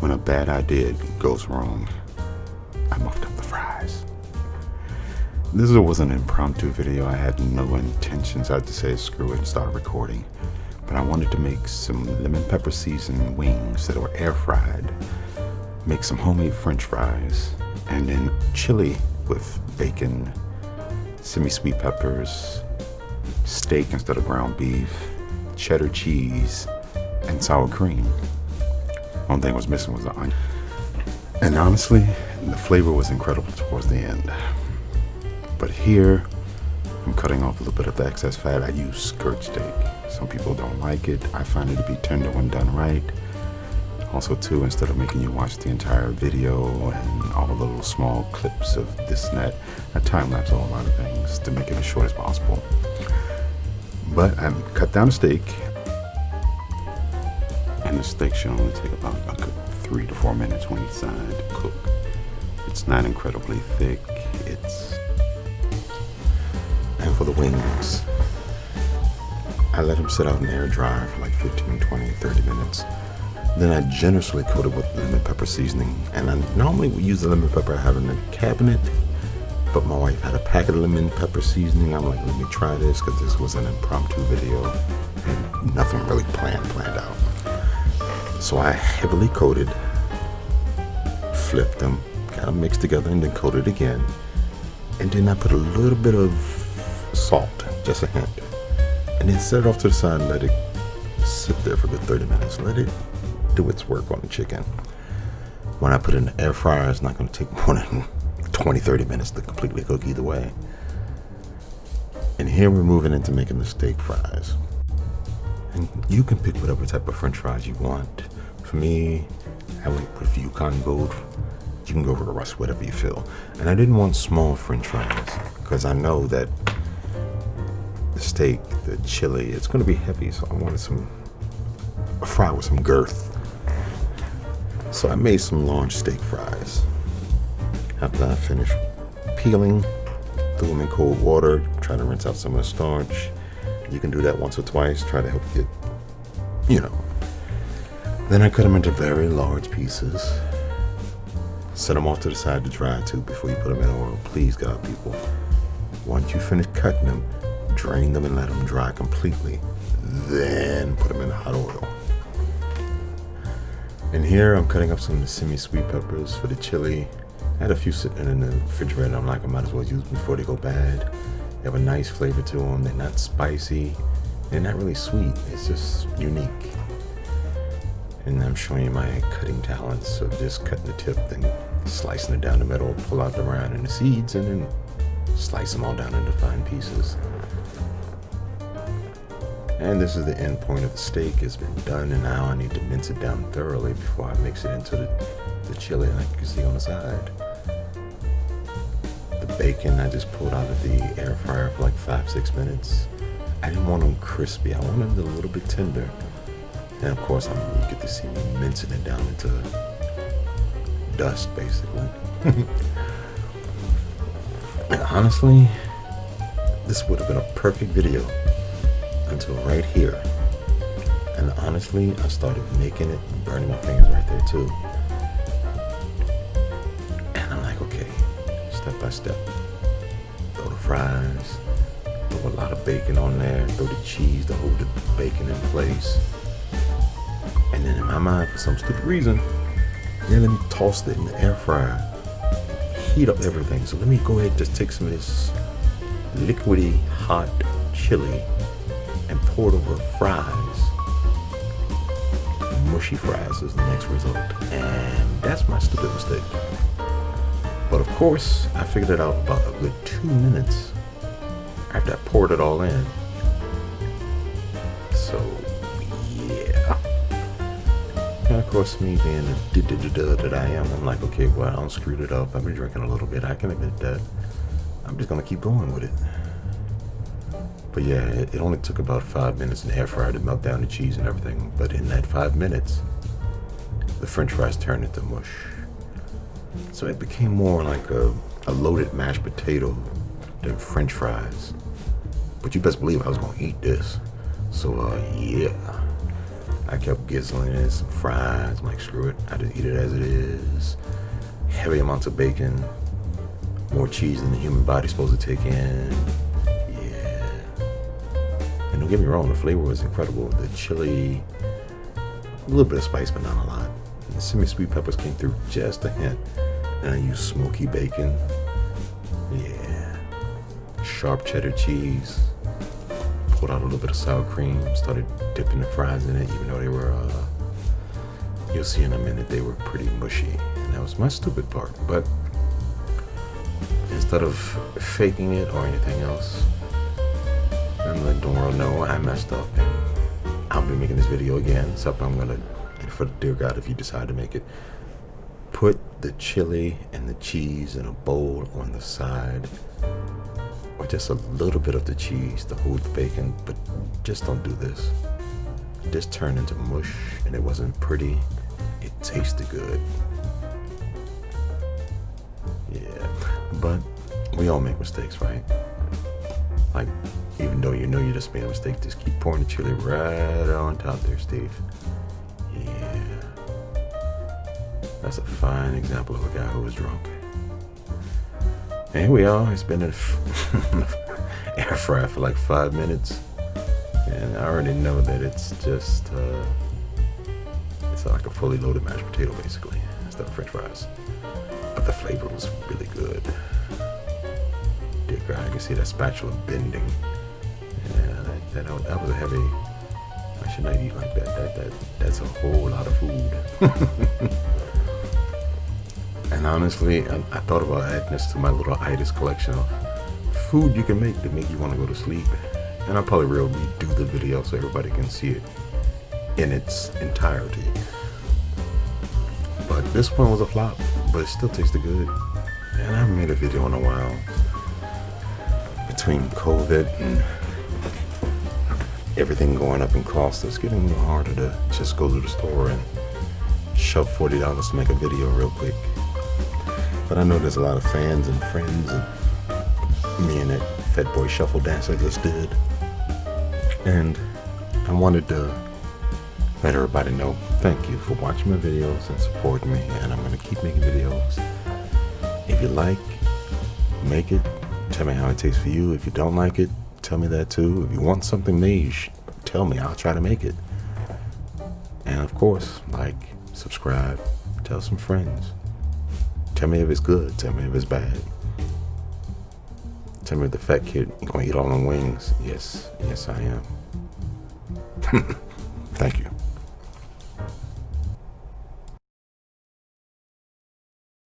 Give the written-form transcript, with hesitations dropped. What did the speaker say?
when a bad idea goes wrong, I muffed up the fries. This was an impromptu video. I had no intentions. I had to say screw it and start recording. But I wanted to make some lemon pepper seasoned wings that were air fried, make some homemade french fries, and then chili with bacon, semi-sweet peppers, steak instead of ground beef, cheddar cheese, and sour cream. One thing was missing was the onion. And honestly, the flavor was incredible towards the end. But here, I'm cutting off a little bit of the excess fat. I use skirt steak. Some people don't like it. I find it to be tender when done right. Also too, instead of making you watch the entire video and all the little small clips of this and that, I time-lapse a lot of things to make it as short as possible. But I cut down the steak, and the steak should only take about a good 3 to 4 minutes on each side to cook. It's not incredibly thick. And for the wings, I let them sit out in the air dry for like 15, 20, 30 minutes. Then I generously coat it with lemon pepper seasoning. And I normally would use the lemon pepper I have in the cabinet, but my wife had a packet of lemon pepper seasoning. I'm like, let me try this, because this was an impromptu video and nothing really planned out. So I heavily coated, flipped them, kind of mixed together, and then coated again. And then I put a little bit of salt, just a hint. And then set it off to the side and let it sit there for a good 30 minutes. Let it do its work on the chicken. When I put it in the air fryer, it's not going to take more than 20-30 minutes to completely cook either way. And here we're moving into making the steak fries. And you can pick whatever type of french fries you want. For me, I went with Yukon Gold. You can go with the rest, whatever you feel. And I didn't want small french fries because I know that the steak, the chili, it's going to be heavy. So I wanted a fry with some girth. So I made some large steak fries. After I finished peeling, threw them in cold water, try to rinse out some of the starch. You can do that once or twice, try to help get, Then I cut them into very large pieces. Set them off to the side to dry too before you put them in oil. Please, God, people. Once you finish cutting them, drain them and let them dry completely. Then put them in hot oil. And here I'm cutting up some of the semi-sweet peppers for the chili. I had a few sitting in the refrigerator. I'm like, I might as well use them before they go bad. They have a nice flavor to them. They're not spicy. They're not really sweet. It's just unique. And I'm showing you my cutting talents of just cutting the tip, then slicing it down the middle, pull out the rind and the seeds, and then slice them all down into fine pieces. And this is the end point of the steak. It's been done, and now I need to mince it down thoroughly before I mix it into the chili, like you can see on the side. The bacon I just pulled out of the air fryer for like 5-6 minutes. I didn't want them crispy. I wanted them a little bit tender. And of course, you get to see me mincing it down into dust, basically. And honestly, this would have been a perfect video until right here. And honestly, I started making it and burning my fingers right there too. And I'm like, okay, step by step. Throw the fries, throw a lot of bacon on there, throw the cheese to hold the bacon in place. And then in my mind, for some stupid reason, then let me toss it in the air fryer, heat up everything. So let me go ahead and just take some of this liquidy hot chili and pour it over fries. Mushy fries is the next result. And that's my stupid mistake. But of course, I figured it out about a good 2 minutes after I poured it all in. So, yeah. And of course, me being the that I am, I'm like, okay, well, I don't screwed it up. I've been drinking a little bit. I can admit that. I'm just going to keep going with it. But yeah, it only took about 5 minutes in the air fryer to melt down the cheese and everything. But in that 5 minutes, the french fries turned into mush. So it became more like a loaded mashed potato than french fries. But you best believe I was going to eat this. So yeah. I kept gizzling in some fries. I'm like, screw it, I just eat it as it is. Heavy amounts of bacon, more cheese than the human body's supposed to take in. Yeah. And don't get me wrong, the flavor was incredible. The chili, a little bit of spice, but not a lot. And the semi-sweet peppers came through just a hint. And I used smoky bacon. Yeah. Sharp cheddar cheese. Pulled out a little bit of sour cream. Started dipping the fries in it, even though they were, you'll see in a minute, they were pretty mushy. And that was my stupid part. But instead of faking it or anything else, I'm letting the world know I messed up. And I'll be making this video again. Except I'm going to, and for the dear God, if you decide to make it, put the chili and the cheese in a bowl on the side, or just a little bit of the cheese to hold the bacon, but just don't do this. This turned into mush, and it wasn't pretty. It tasted good. Yeah, but we all make mistakes, right? Like, even though you know you just made a mistake, just keep pouring the chili right on top there, Steve. Yeah. That's a fine example of a guy who was drunk. And here we are. It's been in air fryer for like 5 minutes. And I already know that it's just, it's like a fully loaded mashed potato, basically, instead of french fries. But the flavor was really good. Dear God, I can see that spatula bending. Yeah, that was a heavy, I should not eat like that. That's a whole lot of food. And honestly, I thought about adding this to my little itis collection of food you can make to make you want to go to sleep. And I'll probably redo the video so everybody can see it in its entirety. But this one was a flop, but it still tasted good. And I haven't made a video in a while. Between COVID and everything going up in cost, it's getting a little harder to just go to the store and shove $40 to make a video real quick. But I know there's a lot of fans and friends, and me and that Fat Boy Shuffle dance I just did. And I wanted to let everybody know, thank you for watching my videos and supporting me, and I'm going to keep making videos. If you like, make it. Tell me how it tastes for you. If you don't like it, tell me that too. If you want something made, tell me. I'll try to make it. And of course, like, subscribe, tell some friends. Tell me if it's good. Tell me if it's bad. Tell me if the fat kid gonna eat all them wings. Yes, I am. Thank you.